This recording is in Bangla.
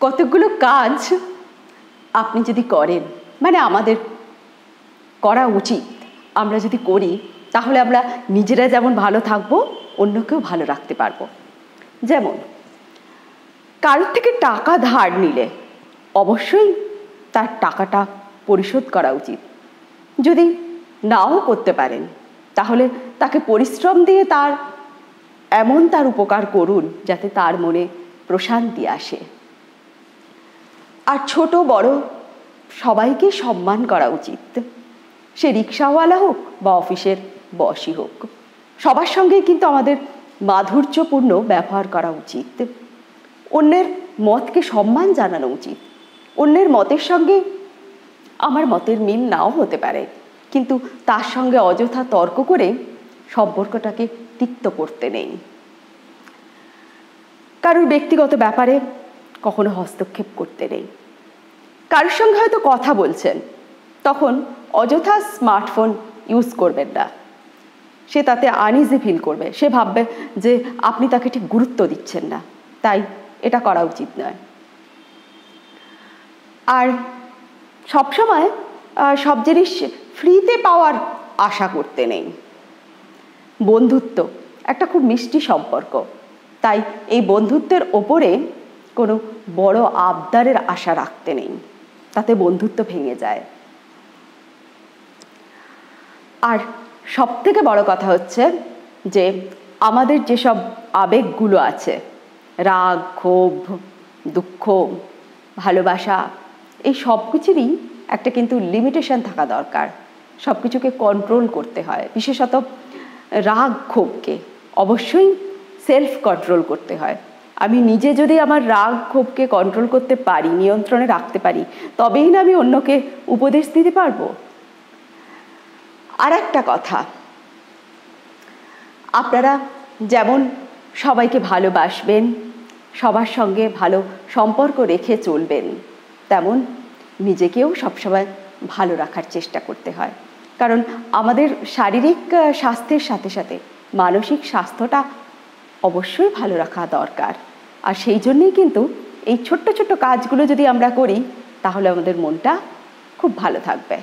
কতগুলো কাজ আপনি যদি করেন, মানে আমাদের করা উচিত, আমরা যদি করি তাহলে আমরা নিজেরা যেমন ভালো থাকবো, অন্যকেও ভালো রাখতে পারবো। যেমন কারোর থেকে টাকা ধার নিলে অবশ্যই তার টাকাটা পরিশোধ করা উচিত। যদি নাও করতে পারেন তাহলে তাকে পরিশ্রম দিয়ে তার উপকার করুন যাতে তার মনে প্রশান্তি আসে। আর ছোট বড় সবাইকে সম্মান করা উচিত, সে রিক্সাওয়ালা হোক বা অফিসের বসই হোক, সবার সঙ্গে কিন্তু আমাদের মাধুর্যপূর্ণ ব্যবহার করা উচিত। অন্যের মতকে সম্মান জানানো উচিত। অন্যের মতের সঙ্গে আমার মতের মিল নাও হতে পারে, কিন্তু তার সঙ্গে অযথা তর্ক করে সম্পর্কটাকে তিক্ত করতে নেই। কারোর ব্যক্তিগত ব্যাপারে কখনো হস্তক্ষেপ করতে নেই। কারোর সঙ্গে হয়তো কথা বলছেন, তখন অযথা স্মার্টফোন ইউজ করবেন না। সে তাতে আনইজি ফিল করবে, সে ভাববে যে আপনি তাকে ঠিক গুরুত্ব দিচ্ছেন না, তাই এটা করা উচিত নয়। আর সবসময় সব জিনিস ফ্রিতে পাওয়ার আশা করতে নেই। বন্ধুত্ব একটা খুব মিষ্টি সম্পর্ক, তাই এই বন্ধুত্বের ওপরে কোনো বড় আবদারের আশা রাখতে নেই, তাতে বন্ধুত্ব ভেঙে যায়। আর সবথেকে বড় কথা হচ্ছে যে আমাদের যেসব আবেগগুলো আছে, রাগ, ক্ষোভ, দুঃখ, ভালোবাসা, এই সব কিছুরই একটা কিন্তু লিমিটেশন থাকা দরকার। সব কিছুকে কন্ট্রোল করতে হয়, বিশেষত রাগ ক্ষোভকে অবশ্যই সেলফ কন্ট্রোল করতে হয়। আমি নিজে যদি আমার রাগ ক্ষোভকে কন্ট্রোল করতে পারি, নিয়ন্ত্রণে রাখতে পারি, তবেই না আমি অন্যকে উপদেশ দিতে পারবো। আর একটা কথা, আপনারা যেমন সবাইকে ভালোবাসবেন, সবার সঙ্গে ভালো সম্পর্ক রেখে চলবেন, তেমন নিজেকেও সবসময় ভালো রাখার চেষ্টা করতে হয়। কারণ আমাদের শারীরিক স্বাস্থ্যের সাথে সাথে মানসিক স্বাস্থ্যটা অবশ্যই ভালো রাখা দরকার। আর সেই জন্যই কিন্তু এই ছোট্ট ছোট্ট কাজগুলো যদি আমরা করি তাহলে আমাদের মনটা খুব ভালো থাকবে।